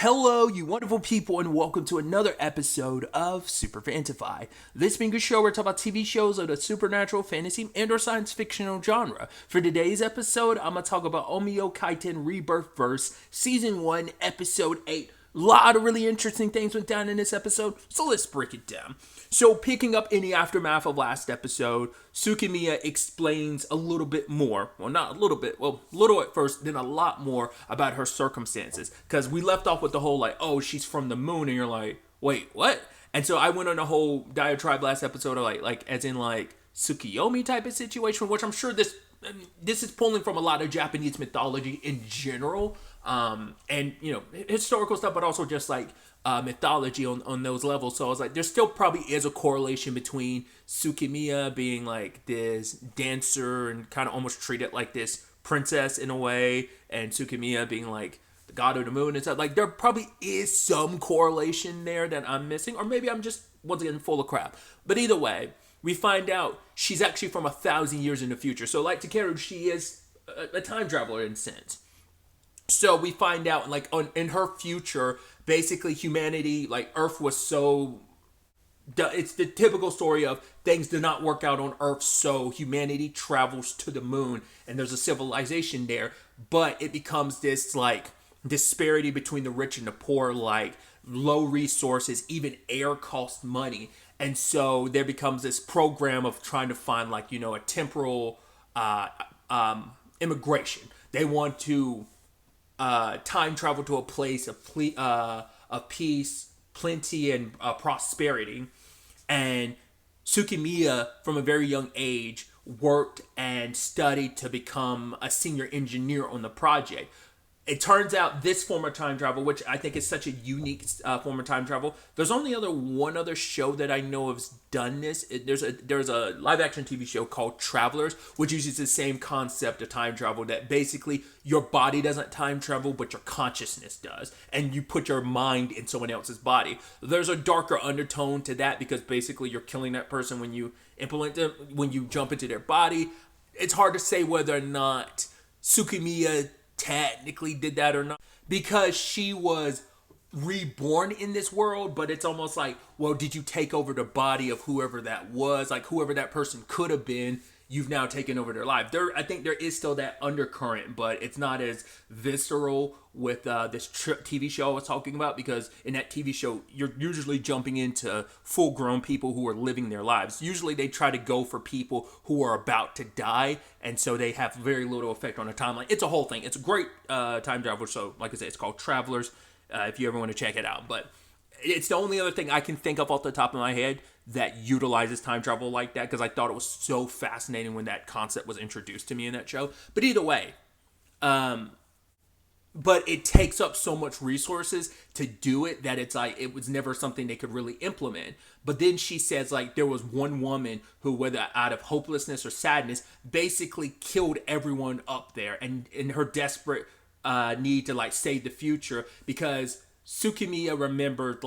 Hello, you wonderful people, and welcome to another episode of Super Fantify. This being a show where we talk about TV shows of the supernatural, fantasy, and or science fictional genre. For today's episode, I'm going to talk about Onmyo Kaiten Rebirth Verse, Season 1, Episode 8. A lot of really interesting things went down in this episode, so let's break it down. So, picking up in the aftermath of last episode, Tsukimiya explains a little bit more. Well, not a little bit. Well, little at first, then a lot more about her circumstances. Because we left off with the whole, oh, she's from the moon, and you're like, wait, what? And so I went on a whole diatribe last episode of, as in, Tsukiyomi type of situation, which I'm sure this is pulling from a lot of Japanese mythology in general. And, historical stuff, but also just, mythology on those levels. So I was like, there still probably is a correlation between Tsukimiya being this dancer and kind of almost treated like this princess in a way, and Tsukimiya being the god of the moon and stuff. There probably is some correlation there that I'm missing, or maybe I'm just once again full of crap. But either way, we find out she's actually from 1,000 years in the future. So like Takeru, she is a time traveler in a sense. So we find out, in her future, basically humanity, Earth was so... It's the typical story of things did not work out on Earth, so humanity travels to the moon, and there's a civilization there. But it becomes this, disparity between the rich and the poor, low resources, even air costs money. And so there becomes this program of trying to find, a temporal immigration. They want to... time travel to a place of peace, plenty, and prosperity. And Tsukimiya, from a very young age, worked and studied to become a senior engineer on the project. It turns out this form of time travel, which I think is such a unique form of time travel, there's only one other show that I know has done this. There's a live action TV show called Travelers, which uses the same concept of time travel, that basically your body doesn't time travel, but your consciousness does, and you put your mind in someone else's body. There's a darker undertone to that because basically you're killing that person when you implement them, when you jump into their body. It's hard to say whether or not Tsukimiya technically did that or not, because she was reborn in this world, but it's almost well, did you take over the body of whoever that was, whoever that person could have been? You've now taken over their life. I think there is still that undercurrent, but it's not as visceral with this TV show I was talking about, because in that TV show, you're usually jumping into full-grown people who are living their lives. Usually they try to go for people who are about to die, and so they have very little effect on the timeline. It's a whole thing. It's a great time travel show. Like I said, it's called Travelers, if you ever want to check it out. But it's the only other thing I can think of off the top of my head that utilizes time travel like that, because I thought it was so fascinating when that concept was introduced to me in that show. But either way, but it takes up so much resources to do it that it's it was never something they could really implement. But then she says there was one woman who, whether out of hopelessness or sadness, basically killed everyone up there, and in her desperate need to save the future, because Tsukimiya remembered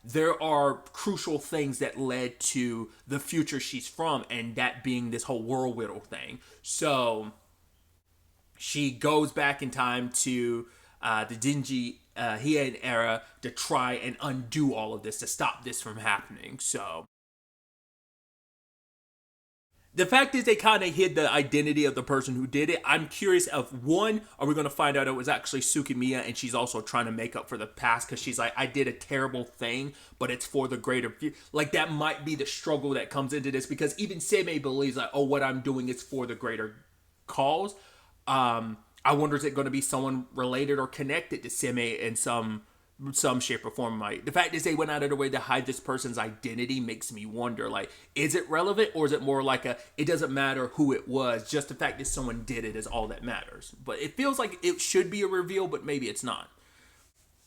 there are crucial things that led to the future she's from, and that being this whole whirlwind thing. So she goes back in time to the Dingy Heian era to try and undo all of this, to stop this from happening. So the fact is, they kind of hid the identity of the person who did it. I'm curious of, one, are we going to find out it was actually Tsukimiya, and she's also trying to make up for the past, because she's I did a terrible thing, but it's for the greater... that might be the struggle that comes into this, because even Seme believes, what I'm doing is for the greater cause. I wonder, is it going to be someone related or connected to Seme in some shape or form? The fact is they went out of their way to hide this person's identity makes me wonder, is it relevant, or is it more it doesn't matter who it was, just the fact that someone did it is all that matters? But it feels like it should be a reveal, but maybe it's not.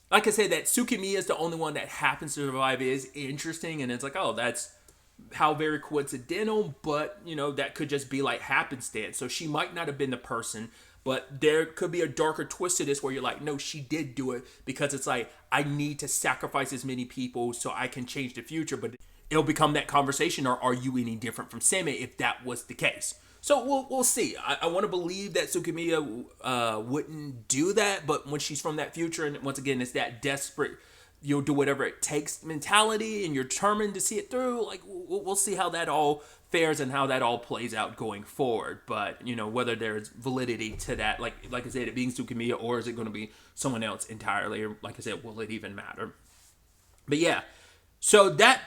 Like I said, that Tsukimiya is the only one that happens to survive is interesting, and it's that's how very coincidental, but that could just be happenstance. So she might not have been the person, but there could be a darker twist to this where you're no, she did do it, because it's I need to sacrifice as many people so I can change the future. But it'll become that conversation, or are you any different from Seme if that was the case? So we'll see. I want to believe that Tsukimiya wouldn't do that, but when she's from that future, and once again, it's that desperate, you'll do whatever it takes mentality, and you're determined to see it through. Like we'll see how that all fares and how that all plays out going forward. But whether there's validity to that, like I said, it being Tsukimiya, or is it going to be someone else entirely? Or like I said, will it even matter? But yeah, so that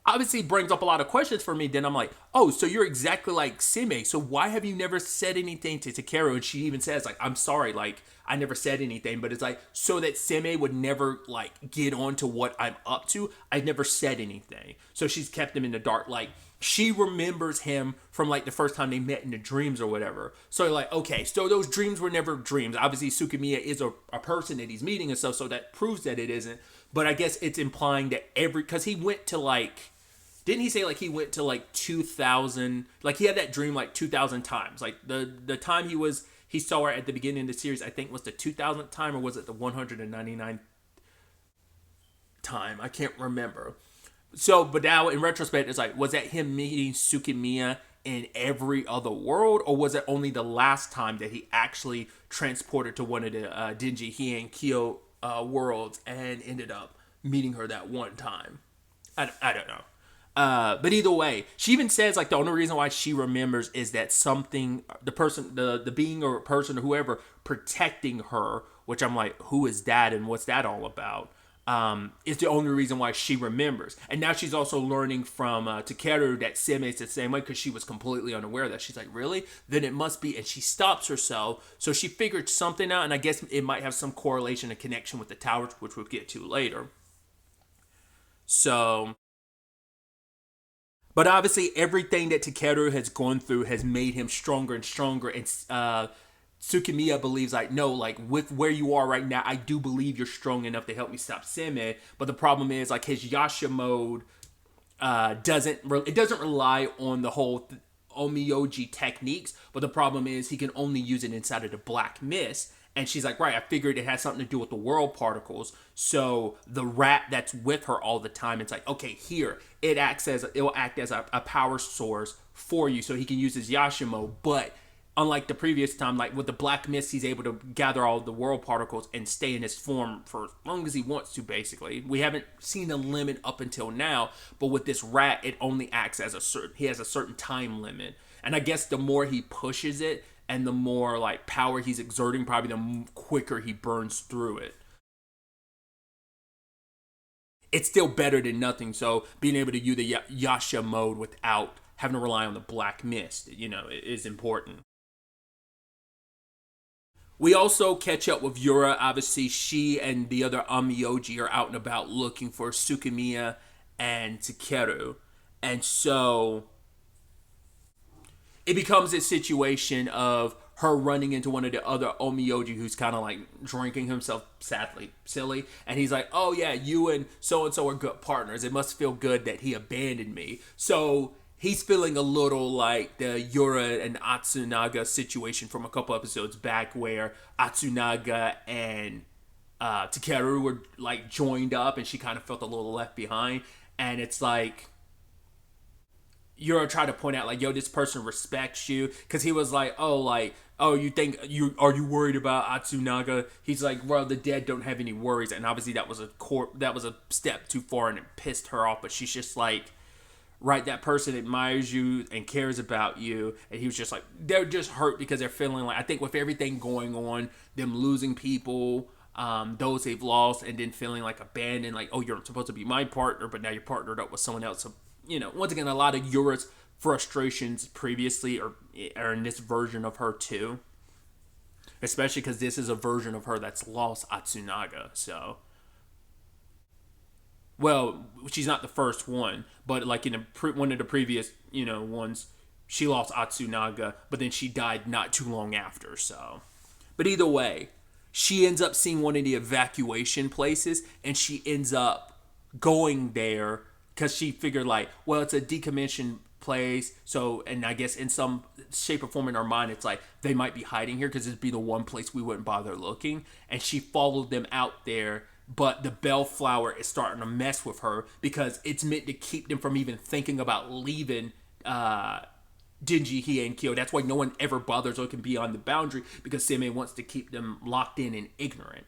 obviously brings up a lot of questions for me. Then I'm like, oh, so you're exactly like Sime. So why have you never said anything to Takeru? And she even says, like, I'm sorry, like, I never said anything. But it's like, so that Sime would never, like, get on to what I'm up to. I never said anything. So she's kept him in the dark. Like, she remembers him from, like, the first time they met in the dreams or whatever. So, like, okay, so those dreams were never dreams. Obviously, Tsukimiya is a person that he's meeting and stuff, so that proves that it isn't. But I guess it's implying that because he went to, like, didn't he say, like, he went to, like, 2,000, like, he had that dream, like, 2,000 times. Like, the time he saw her at the beginning of the series, I think, was the 2,000th time, or was it the 199th time? I can't remember. So, but now, in retrospect, it's like, was that him meeting Tsukimiya in every other world, or was it only the last time that he actually transported to one of the Denji Hien Kyo worlds and ended up meeting her that one time? I don't know. But either way, she even says, like, the only reason why she remembers is that something, the person, the being or person or whoever protecting her, which I'm like, who is that and what's that all about? Is the only reason why she remembers. And now she's also learning from Takeru that Sime is the same way, because she was completely unaware of that. She's like, really? Then it must be. And she stops herself. So she figured something out, and I guess it might have some correlation and connection with the towers, which we'll get to later. So, but obviously, everything that Takeru has gone through has made him stronger and stronger. And Tsukimiya believes, like, no, like, with where you are right now, I do believe you're strong enough to help me stop Sime. But the problem is, like, his Yasha mode doesn't rely on the whole Onmyoji techniques. But the problem is, he can only use it inside of the black mist. And she's like, right, I figured it has something to do with the world particles. So the rat that's with her all the time, it's like, okay, here, it will act as a power source for you, so he can use his Yashimo. But unlike the previous time, like with the black mist, he's able to gather all the world particles and stay in his form for as long as he wants to, basically. We haven't seen a limit up until now, but with this rat, it only acts as he has a certain time limit. And I guess the more he pushes it, and the more, like, power he's exerting, probably the quicker he burns through it. It's still better than nothing, so being able to use the Yasha mode without having to rely on the black mist, is important. We also catch up with Yura. Obviously, she and the other Onmyoji are out and about looking for Tsukimiya and Takeru. And so it becomes a situation of her running into one of the other Onmyoji who's kind of like drinking himself sadly silly. And he's like, oh yeah, you and so are good partners. It must feel good that he abandoned me. So he's feeling a little like the Yura and Atsunaga situation from a couple episodes back, where Atsunaga and Takeru were like joined up and she kind of felt a little left behind. And it's like, Yura tried to point out, like, yo, this person respects you, because he was like, you think are you worried about Atsunaga? He's like, well, the dead don't have any worries. And obviously that was a step too far, and it pissed her off. But she's just like, right, that person admires you and cares about you. And he was just like, they're just hurt because they're feeling like, I think with everything going on, them losing people, those they've lost, and then feeling like abandoned, like, oh, you're supposed to be my partner, but now you're partnered up with someone else. So, once again, a lot of Yura's frustrations previously are in this version of her too. Especially because this is a version of her that's lost Atsunaga. So, well, she's not the first one, but like in one of the previous, ones, she lost Atsunaga, but then she died not too long after. So, but either way, she ends up seeing one of the evacuation places, and she ends up going there because she figured, like, well, it's a decommissioned place. So, and I guess in some shape or form in her mind, it's like, they might be hiding here because it'd be the one place we wouldn't bother looking. And she followed them out there. But the bellflower is starting to mess with her because it's meant to keep them from even thinking about leaving Denji, Hiei, and Kyo. That's why no one ever bothers or can be on the boundary, because Seme wants to keep them locked in and ignorant.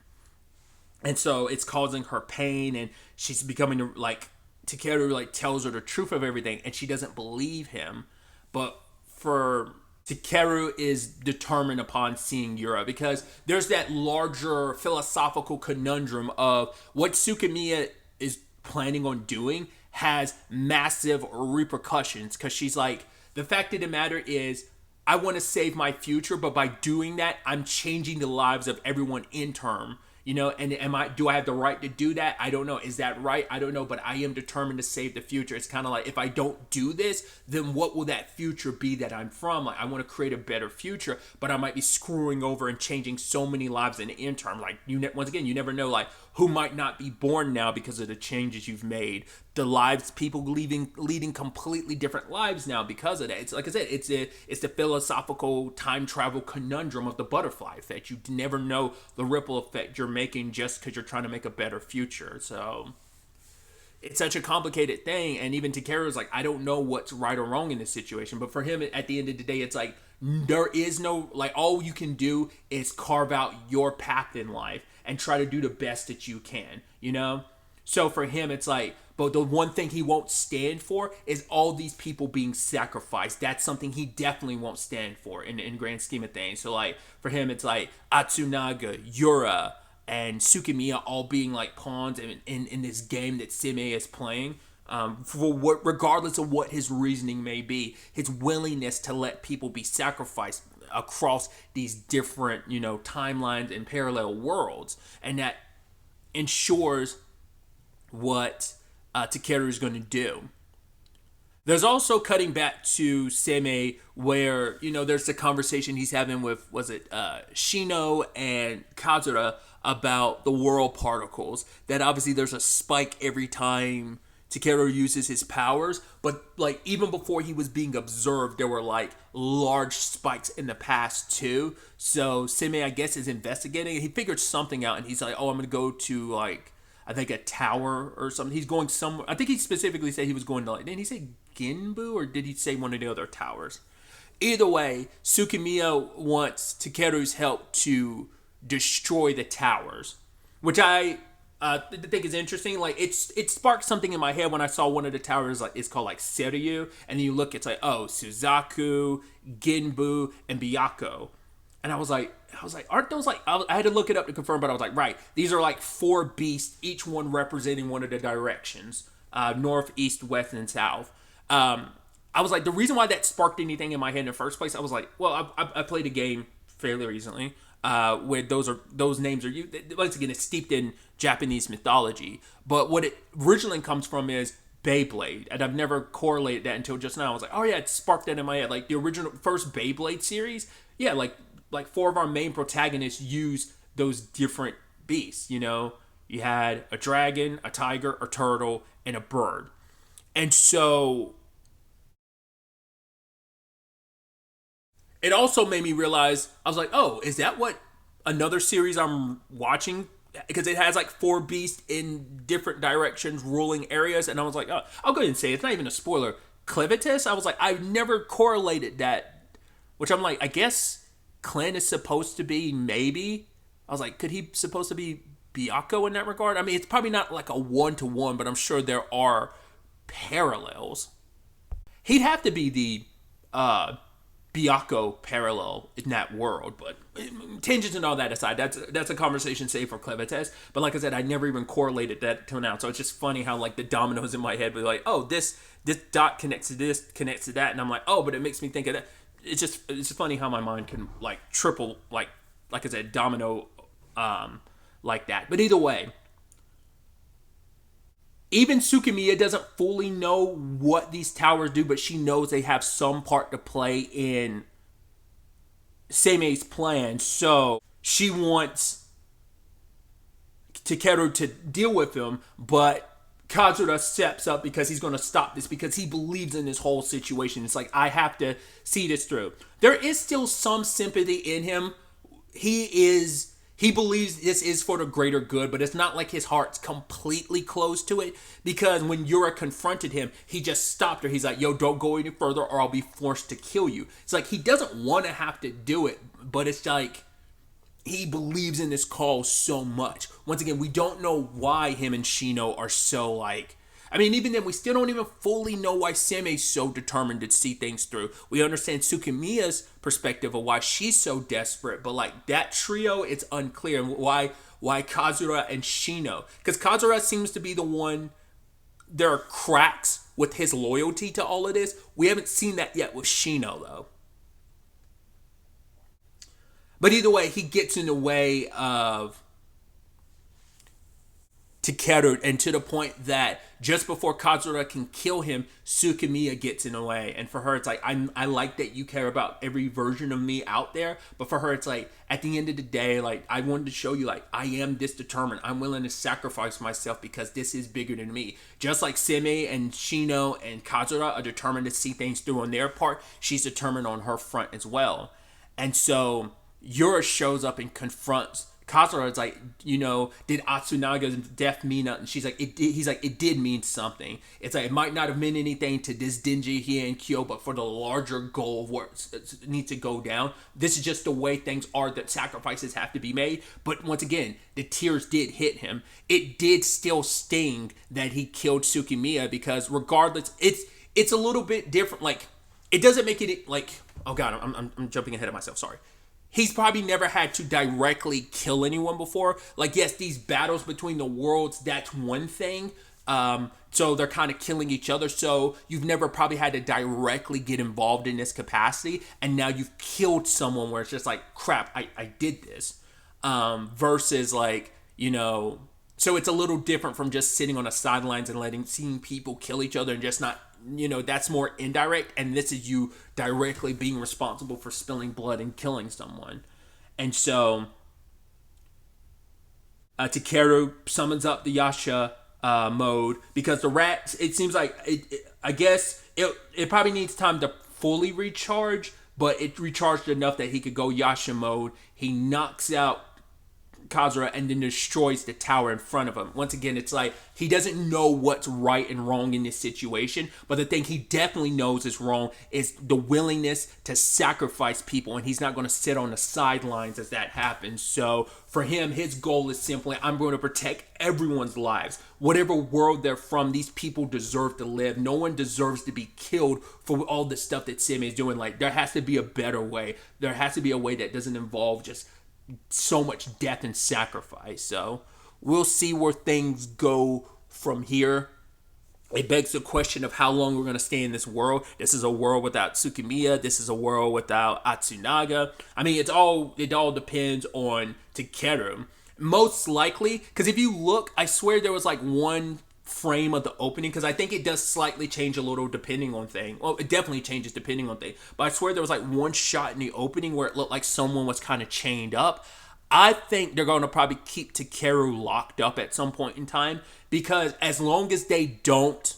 And so it's causing her pain, and she's becoming like, Takeru like tells her the truth of everything, and she doesn't believe him. But for Takeru is determined upon seeing Yura, because there's that larger philosophical conundrum of what Tsukimiya is planning on doing has massive repercussions, because she's like, the fact of the matter is, I want to save my future, but by doing that, I'm changing the lives of everyone in term. And do I have the right to do that? I don't know. Is that right? I don't know, but I am determined to save the future. It's kind of like, if I don't do this, then what will that future be that I'm from? Like, I want to create a better future, but I might be screwing over and changing so many lives in the interim. Like, once again, you never know, like, who might not be born now because of the changes you've made. The lives, people leading completely different lives now because of that. It's like I said, it's the philosophical time travel conundrum of the butterfly effect. You never know the ripple effect you're making just because you're trying to make a better future. So it's such a complicated thing, and even Takeru's like, I don't know what's right or wrong in this situation. But for him, at the end of the day, it's like, there is no, like, all you can do is carve out your path in life and try to do the best that you can, So for him, it's like, but the one thing he won't stand for is all these people being sacrificed. That's something he definitely won't stand for in grand scheme of things. So like, for him, it's like Atsunaga, Yura, and Tsukimiya all being like pawns in this game that Seme is playing. Regardless of what his reasoning may be, his willingness to let people be sacrificed across these different, timelines and parallel worlds, and that ensures what Takeru is going to do. There's also cutting back to Seme, where there's the conversation he's having with Shino and Kazura about the world particles. That obviously there's a spike every time Takeru uses his powers, but like even before he was being observed, there were like large spikes in the past too. So Seme, I guess, is investigating. He figured something out, and he's like, "Oh, I'm gonna go to like, I think a tower or something." He's going somewhere. I think he specifically said he was going to like, didn't he say Ginbu, or did he say one of the other towers? Either way, Tsukimiya wants Takeru's help to destroy the towers, which I think is interesting. Like, it sparked something in my head when I saw one of the towers, like, it's called like Seryu, and then you look, it's like, oh, Suzaku, Ginbu, and Byakuo. And I was like, aren't those like, I had to look it up to confirm, but I was like, right, these are like 4 beasts, each one representing one of the directions, north, east, west, and south. I was like, the reason why that sparked anything in my head in the first place, I was like, well, I played a game fairly recently where those names are used. Once again, it's steeped in Japanese mythology, but what it originally comes from is Beyblade, and I've never correlated that until just now. I was like, oh yeah, it sparked that in my head. Like the original first Beyblade series, yeah, like 4 of our main protagonists use those different beasts. You had a dragon, a tiger, a turtle, and a bird. And so it also made me realize, I was like, oh, is that what another series I'm watching? Because it has like 4 beasts in different directions ruling areas. And I was like, oh, I'll go ahead and say it's not even a spoiler. Clevitus, I was like, I've never correlated that. Which I'm like, I guess Clint is supposed to be, maybe. I was like, could he supposed to be Byakuo in that regard? I mean, it's probably not like a 1-to-1, but I'm sure there are parallels. He'd have to be the Byakuo parallel in that world, but tangents and all that aside, that's a conversation saved for Clevites. But like I said, I never even correlated that till now, so it's just funny how like the dominoes in my head were like, oh, this dot connects to this, connects to that, and I'm like, oh, but it makes me think of that. It's funny how my mind can like triple, like I said, domino like that. But either way, even Tsukimiya doesn't fully know what these towers do, but she knows they have some part to play in Seimei's plan. So she wants Takeru to deal with him, but Kazura steps up because he's going to stop this, because he believes in this whole situation. It's like, I have to see this through. There is still some sympathy in him. He he believes this is for the greater good, but it's not like his heart's completely closed to it, because when Yura confronted him, he just stopped her. He's like, yo, don't go any further or I'll be forced to kill you. It's like he doesn't want to have to do it, but it's like he believes in this cause so much. Once again, we don't know why him and Shino are so like, I mean, even then, we still don't even fully know why Seimei's so determined to see things through. We understand Tsukimiya's perspective of why she's so desperate, but like that trio, it's unclear. And why Kazura and Shino? Because Kazura seems to be the one. There are cracks with his loyalty to all of this. We haven't seen that yet with Shino, though. But either way, he gets in the way of Takeru, and to the point that just before Kazura can kill him, Tsukimiya gets in the way. And for her, it's like, I like that you care about every version of me out there. But for her, it's like, at the end of the day, like, I wanted to show you, like, I am this determined. I'm willing to sacrifice myself because this is bigger than me. Just like Seimei and Shino and Kazura are determined to see things through on their part, she's determined on her front as well. And so Yura shows up and confronts Kazura. Is like, you know, did Atsunaga's death mean nothing? She's like, he's like, it did mean something. It's like, it might not have meant anything to this Denji here in Kyo, but for the larger goal of where it needs to go down, this is just the way things are, that sacrifices have to be made. But once again, the tears did hit him. It did still sting that he killed Tsukimiya, because regardless, it's a little bit different. Like, it doesn't make it like, oh god, I'm jumping ahead of myself, sorry. He's probably never had to directly kill anyone before. Like, yes, these battles between the worlds, that's one thing. So they're kind of killing each other. So you've never probably had to directly get involved in this capacity. And now you've killed someone where it's just like, crap, I did this. Versus like, you know, so it's a little different from just sitting on the sidelines and seeing people kill each other and just not, you know, that's more indirect, and this is you directly being responsible for spilling blood and killing someone. And so Takeru summons up the Yasha mode, because the rat, it seems like I guess it probably needs time to fully recharge, but it recharged enough that he could go Yasha mode. He knocks out Kazura and then destroys the tower in front of him. Once again, it's like he doesn't know what's right and wrong in this situation, but the thing he definitely knows is wrong is the willingness to sacrifice people, and he's not going to sit on the sidelines as that happens. So for him, his goal is simply, I'm going to protect everyone's lives. Whatever world they're from, these people deserve to live. No one deserves to be killed for all the stuff that Seimei is doing. Like, there has to be a better way. There has to be a way that doesn't involve just so much death and sacrifice. So we'll see where things go from here. It begs the question of how long we're going to stay in this world. This is a world without Tsukimiya. This is a world without Atsunaga. I mean, it all depends on Takeru. Most likely, because if you look, I swear there was like one frame of the opening, because I think it does slightly change a little depending on thing. Well, it definitely changes depending on thing, but I swear there was like one shot in the opening where it looked like someone was kind of chained up. I think they're going to probably keep Takeru locked up at some point in time, because as long as they don't,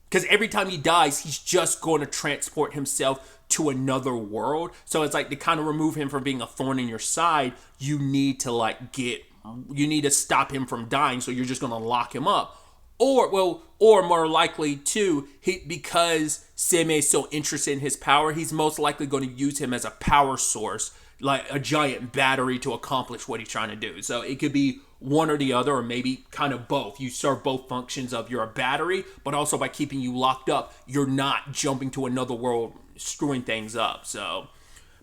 because every time he dies, he's just going to transport himself to another world. So it's like, to kind of remove him from being a thorn in your side, you need to stop him from dying. So you're just going to lock him up. Or more likely too, because Seimei is so interested in his power, he's most likely going to use him as a power source, like a giant battery, to accomplish what he's trying to do. So it could be one or the other, or maybe kind of both. You serve both functions of you're a battery, but also by keeping you locked up, you're not jumping to another world, screwing things up. So,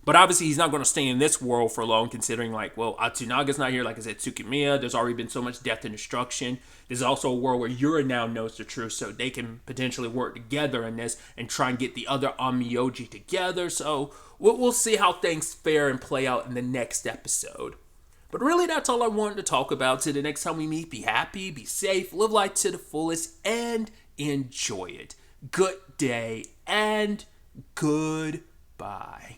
but obviously he's not going to stay in this world for long, considering like, well, Atsunaga's not here. Like I said, Tsukimiya, there's already been so much death and destruction. There's also a world where Yura now knows the truth, so they can potentially work together in this and try and get the other Onmyoji together. So we'll see how things fare and play out in the next episode. But really, that's all I wanted to talk about. Till the next time we meet, be happy, be safe, live life to the fullest, and enjoy it. Good day and goodbye.